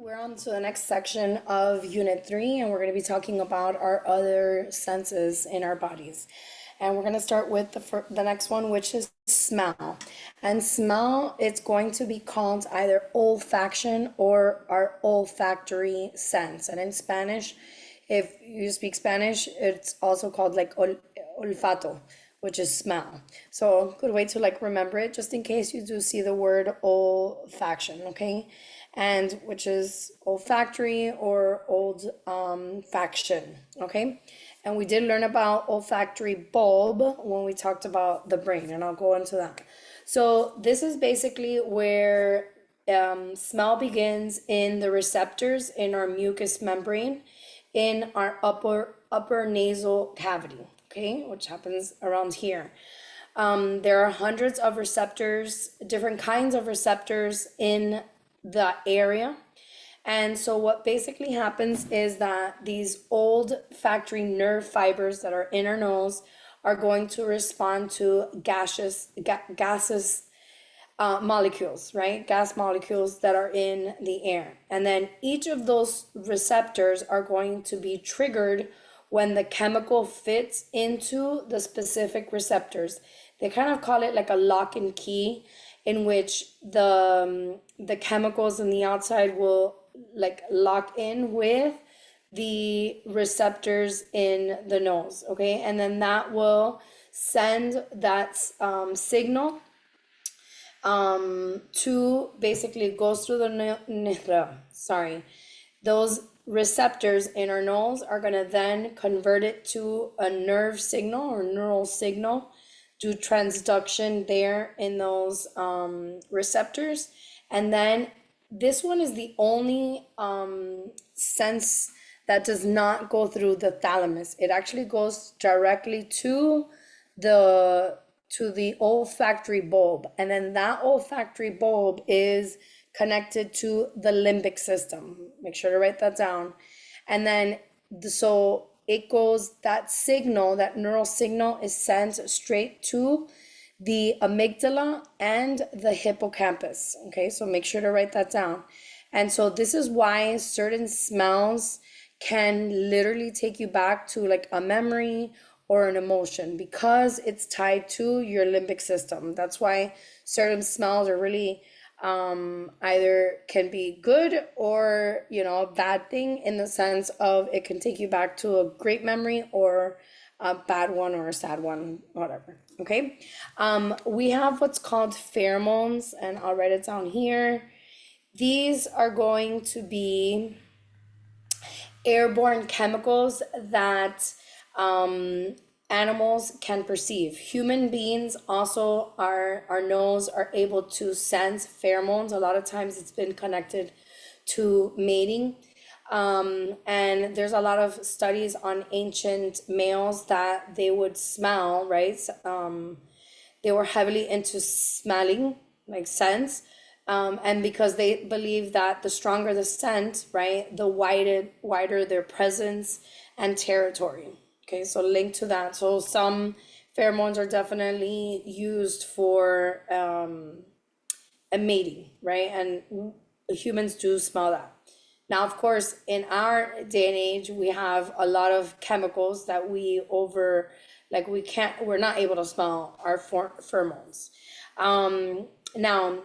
we're on to the next section of Unit 3, and we're going to be talking about our other senses in our bodies. And we're going to start with the next one, which is smell. And smell, it's going to be called either olfaction or our olfactory sense. And in Spanish, if you speak Spanish, it's also called like olfato, which is smell. So good way to like remember it, just in case you do see the word olfaction, okay? And which is olfactory or old faction, okay? And we did learn about olfactory bulb when we talked about the brain, and I'll go into that. So this is basically where smell begins in the receptors in our mucous membrane in our upper nasal cavity, okay, which happens around here. There are hundreds of receptors, different kinds of receptors in the area. And so what basically happens is that these olfactory nerve fibers that are in our nose are going to respond to gaseous molecules, right? Gas molecules that are in the air. And then each of those receptors are going to be triggered when the chemical fits into the specific receptors. They kind of call it like a lock and key, in which the chemicals in the outside will like lock in with the receptors in the nose, okay? And then that will send that signal to basically goes through those receptors in our nose are going to then convert it to a nerve signal or neural signal, do transduction there in those receptors. And then this one is the only sense that does not go through the thalamus. It actually goes directly to the olfactory bulb, and then that olfactory bulb is connected to the limbic system. Make sure to write that down. And then so it goes, that signal, that neural signal is sent straight to the amygdala and the hippocampus. Okay, so make sure to write that down. And so this is why certain smells can literally take you back to like a memory or an emotion, because it's tied to your limbic system. That's why certain smells are really either can be good or, you know, a bad thing, in the sense of it can take you back to a great memory or a bad one or a sad one, whatever. Okay. We have what's called pheromones, and I'll write it down here. These are going to be airborne chemicals that animals can perceive. Human beings also, our nose are able to sense pheromones. A lot of times it's been connected to mating. And there's a lot of studies on ancient males that they would smell, right? They were heavily into smelling, like scents. And because they believe that the stronger the scent, right, the wider their presence and territory. Okay, so linked to that. So some pheromones are definitely used for a mating, right? And humans do smell that. Now, of course, in our day and age, we have a lot of chemicals that we're not able to smell our pheromones. Now,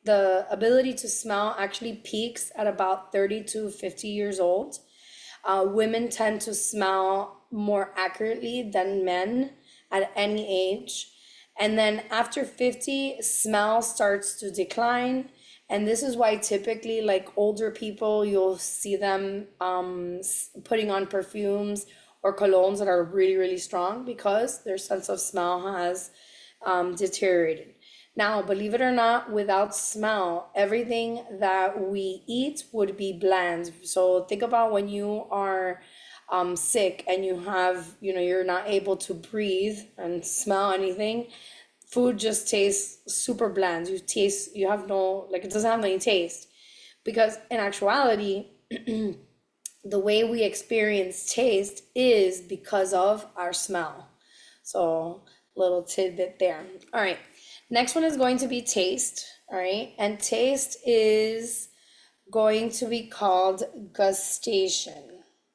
the ability to smell actually peaks at about 30 to 50 years old. Women tend to smell more accurately than men at any age. And then after 50, smell starts to decline. And this is why typically like older people, you'll see them putting on perfumes or colognes that are really, really strong, because their sense of smell has deteriorated. Now, believe it or not, without smell, everything that we eat would be bland. So think about when you are sick and you're not able to breathe and smell anything. Food just tastes super bland. You have no, like, it doesn't have any taste. Because in actuality, the way we experience taste is because of our smell. So, little tidbit there. All right. Next one is going to be taste. all right? And taste is going to be called gustation.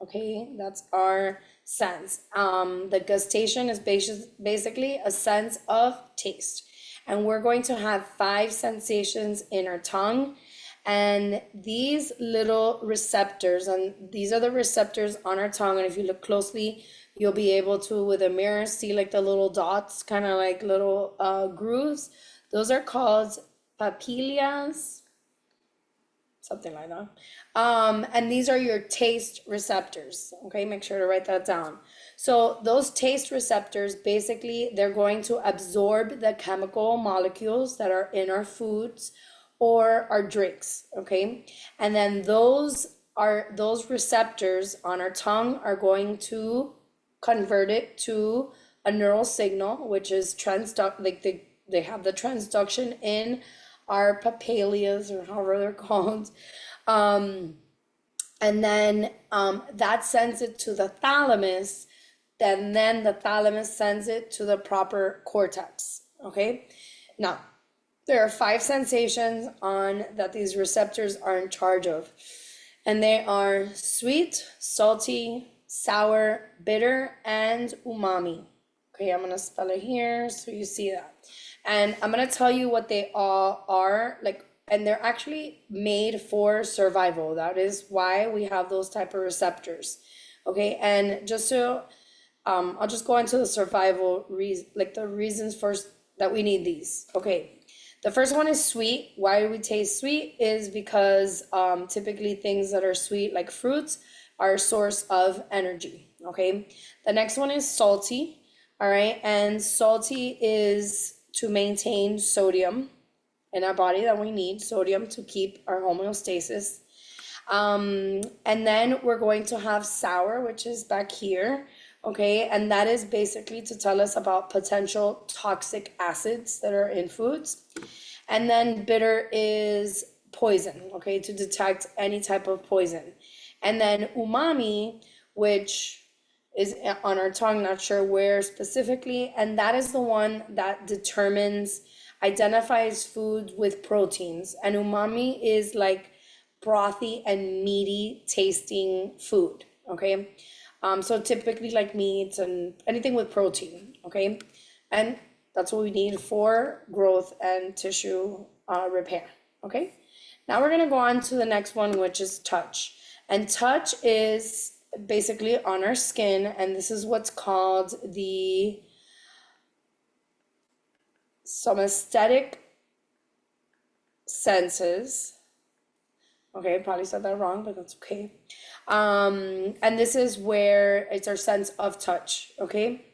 Okay, that's our sense. The gustation is basically a sense of taste. And we're going to have five sensations in our tongue. And these little receptors, and these are the receptors on our tongue. And if you look closely, you'll be able to, with a mirror, see like the little dots, kind of like little grooves. Those are called papillas, something like that. And these are your taste receptors. Okay, make sure to write that down. So those taste receptors, basically, they're going to absorb the chemical molecules that are in our foods or our drinks. Okay, and then those receptors on our tongue are going to convert it to a neural signal, which is transduct, like they have the transduction in our papillae, or however they're called. And then that sends it to the thalamus. Then the thalamus sends it to the proper cortex. Okay. Now, there are five sensations on that these receptors are in charge of, and they are sweet, salty, sour, bitter, and umami. Okay, I'm gonna spell it here so you see that. And I'm gonna tell you what they all are, like, and they're actually made for survival. That is why we have those type of receptors. Okay, and just so I'll just go into the survival reason, like the reasons first that we need these. Okay, the first one is sweet. Why do we taste sweet? Is because typically things that are sweet, like fruits, are a source of energy. Okay, the next one is salty. All right, and salty is to maintain sodium in our body, that we need sodium to keep our homeostasis. And then we're going to have sour, which is back here. Okay, and that is basically to tell us about potential toxic acids that are in foods. And then bitter is poison, okay, to detect any type of poison. And then umami, which is on our tongue, not sure where specifically, and that is the one that identifies foods with proteins. And umami is like brothy and meaty tasting food, okay? So typically like meats and anything with protein, okay? And that's what we need for growth and tissue repair, okay? Now we're gonna go on to the next one, which is touch. And touch is basically on our skin, and this is what's called the somesthetic senses. Okay, I probably said that wrong, but that's okay. And this is where it's our sense of touch, okay?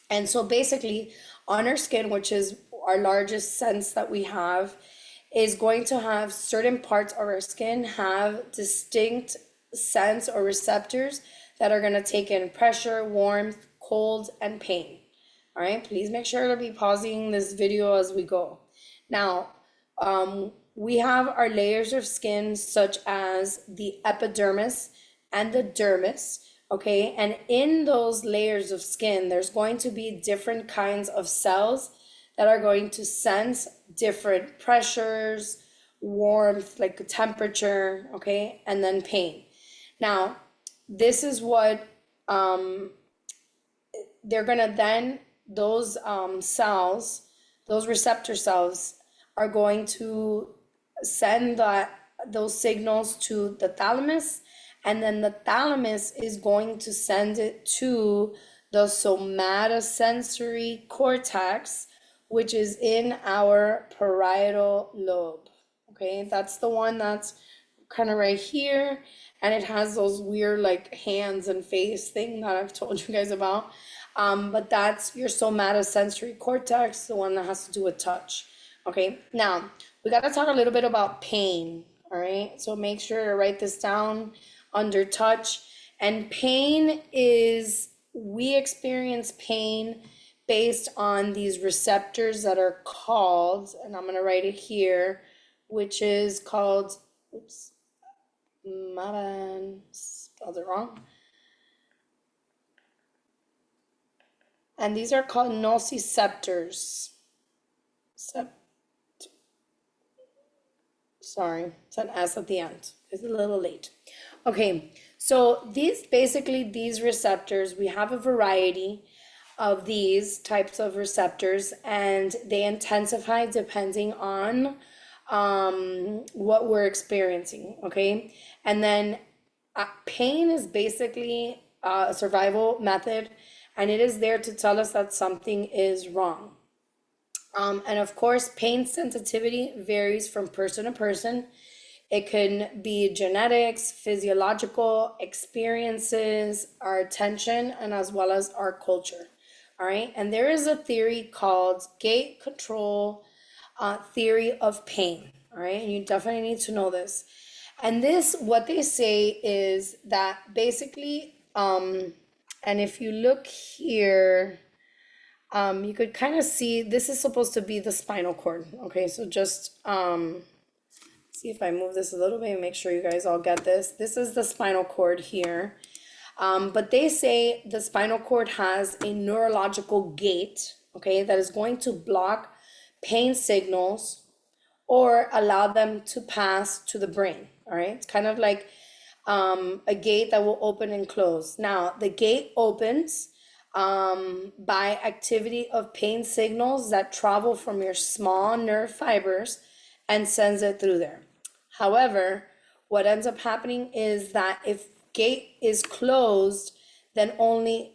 And so basically, on our skin, which is our largest sense that we have, is going to have certain parts of our skin have distinct sense or receptors that are going to take in pressure, warmth, cold, and pain. All right, please make sure to be pausing this video as we go. Now, we have our layers of skin, such as the epidermis and the dermis. Okay, and in those layers of skin, there's going to be different kinds of cells that are going to sense different pressures, warmth, like temperature, okay, and then pain. Now, this is what they're gonna then, those cells, those receptor cells are going to send those signals to the thalamus, and then the thalamus is going to send it to the somatosensory cortex, which is in our parietal lobe. Okay, that's the one that's kind of right here, and it has those weird like hands and face thing that I've told you guys about. But that's your somatosensory cortex, the one that has to do with touch. Okay, now we got to talk a little bit about pain. All right, so make sure to write this down under touch. And pain is, we experience pain based on these receptors that are called, and I'm going to write it here, which is called, oops, my bad, spelled it wrong. And these are called nociceptors. Sorry, it's an S at the end. It's a little late. Okay, so these receptors, we have a variety of these types of receptors, and they intensify depending on what we're experiencing. Okay, and then pain is basically a survival method, and it is there to tell us that something is wrong. And of course, pain sensitivity varies from person to person. It can be genetics, physiological experiences, our attention, and as well as our culture. All right. And there is a theory called gate control theory of pain. All right. And you definitely need to know this. And this, what they say is that basically, and if you look here, you could kind of see this is supposed to be the spinal cord. Okay, so just see if I move this a little bit and make sure you guys all get this. This is the spinal cord here. But they say the spinal cord has a neurological gate, okay, that is going to block pain signals or allow them to pass to the brain. All right, it's kind of like a gate that will open and close. Now, the gate opens by activity of pain signals that travel from your small nerve fibers and sends it through there. However, what ends up happening is that if gate is closed, then only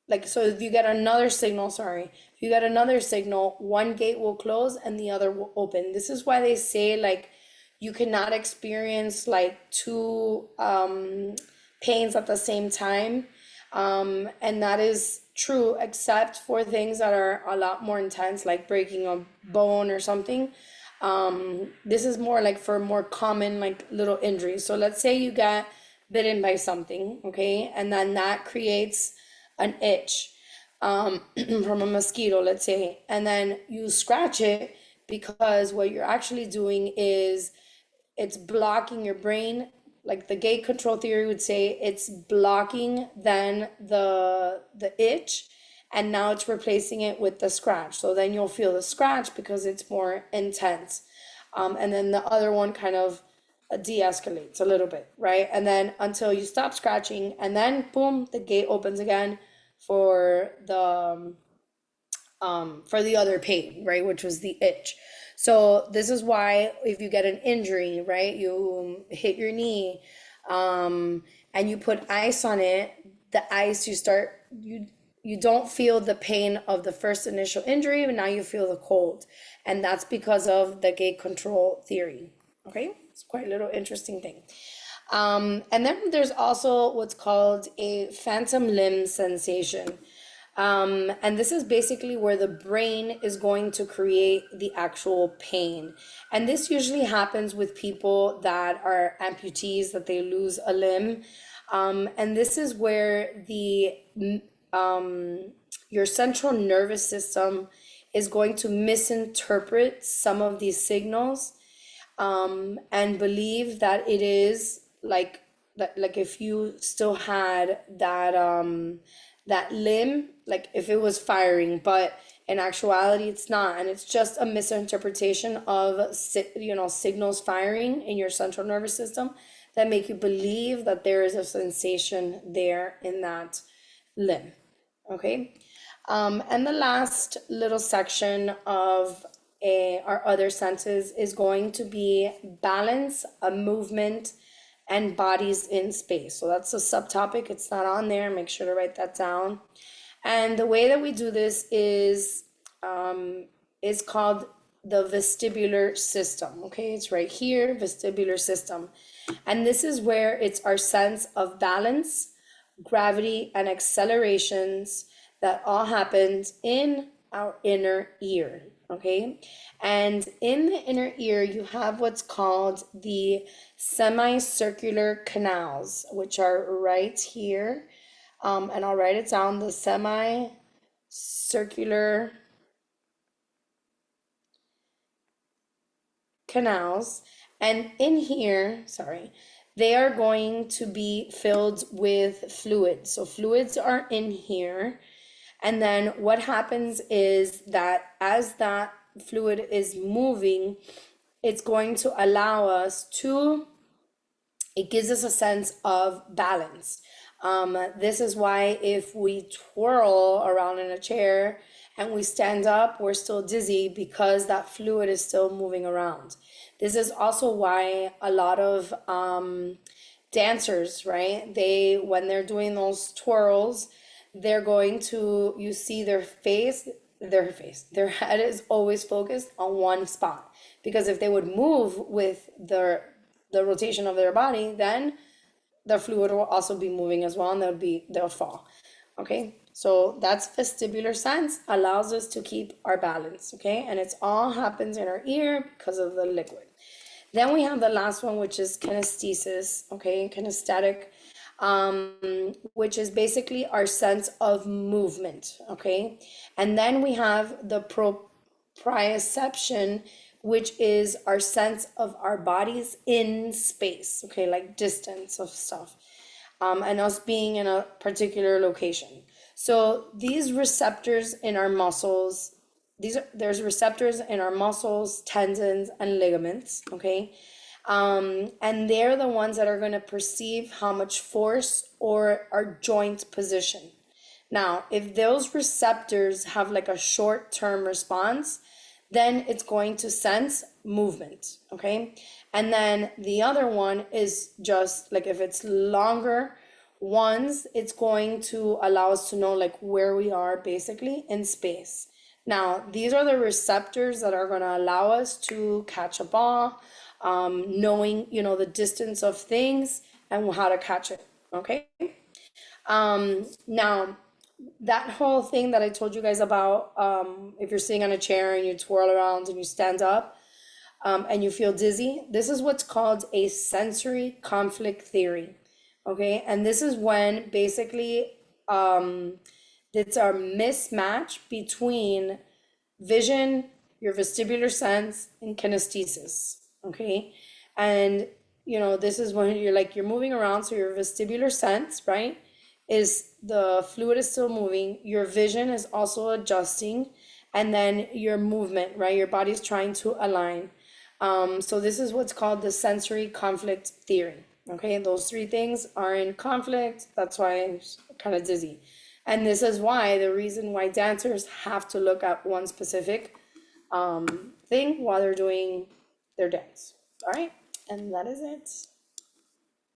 like, so if you get another signal, if you get another signal, one gate will close and the other will open. This is why they say like you cannot experience like two pains at the same time. And that is true, except for things that are a lot more intense, like breaking a bone or something. This is more like for more common, like little injuries. So let's say you get bitten by something, okay, and then that creates an itch from a mosquito, let's say, and then you scratch it because what you're actually doing is it's blocking your brain. Like the gate control theory would say, it's blocking then the itch, and now it's replacing it with the scratch. So then you'll feel the scratch because it's more intense. And then the other one kind of de-escalates a little bit, right? And then until you stop scratching, and then boom, the gate opens again for the other pain, right? Which was the itch. So this is why if you get an injury, right, you hit your knee, and you put ice on it, the ice you don't feel the pain of the first initial injury, but now you feel the cold, and that's because of the gate control theory. Okay, it's quite a little interesting thing. And then there's also what's called a phantom limb sensation. And this is basically where the brain is going to create the actual pain. And this usually happens with people that are amputees, that they lose a limb. And this is where your central nervous system is going to misinterpret some of these signals, and believe that it is like that, like if you still had that limb, like if it was firing, but in actuality it's not, and it's just a misinterpretation of signals firing in your central nervous system that make you believe that there is a sensation there in that limb. Okay. And the last little section of our other senses is going to be balance, a movement, and bodies in space. So that's a subtopic. It's not on there. Make sure to write that down. And the way that we do this is called the vestibular system. Okay, it's right here, vestibular system. And this is where it's our sense of balance, gravity, and accelerations that all happens in our inner ear. Okay, and in the inner ear you have what's called the semicircular canals, which are right here. And I'll write it down, the semicircular canals. And in here, they are going to be filled with fluids. So fluids are in here. And then what happens is that as that fluid is moving, it's going to allow us to, it gives us a sense of balance. This is why if we twirl around in a chair and we stand up, we're still dizzy because that fluid is still moving around. This is also why a lot of dancers, right? When they're doing those twirls, they're going to, you see their head is always focused on one spot. Because if they would move with the rotation of their body, then the fluid will also be moving as well, and they'll fall. Okay, so that's vestibular sense, allows us to keep our balance. Okay, and it's all happens in our ear because of the liquid. Then we have the last one, which is kinesthesis. Okay, kinesthetic, which is basically our sense of movement. Okay, and then we have the proprioception, which is our sense of our bodies in space. Okay, like distance of stuff, and us being in a particular location. So these receptors in our muscles, there's receptors in our muscles, tendons, and ligaments. Okay, and they're the ones that are going to perceive how much force or our joint position. Now, if those receptors have like a short-term response, then it's going to sense movement. Okay, and then the other one is just like, if it's longer ones, it's going to allow us to know like where we are basically in space. Now, these are the receptors that are going to allow us to catch a ball, knowing, the distance of things and how to catch it. Okay. Now, that whole thing that I told you guys about, if you're sitting on a chair and you twirl around and you stand up, and you feel dizzy, this is what's called a sensory conflict theory. Okay, and this is when basically it's our mismatch between vision, your vestibular sense, and kinesthesis. Okay, and this is when you're moving around, so your vestibular sense, right, is the fluid is still moving, your vision is also adjusting, and then your movement, right, your body's trying to align. So this is what's called the sensory conflict theory. Okay, those three things are in conflict. That's why I'm kind of dizzy. And this is why, the reason why dancers have to look at one specific thing while they're doing their dance. All right, and that is it.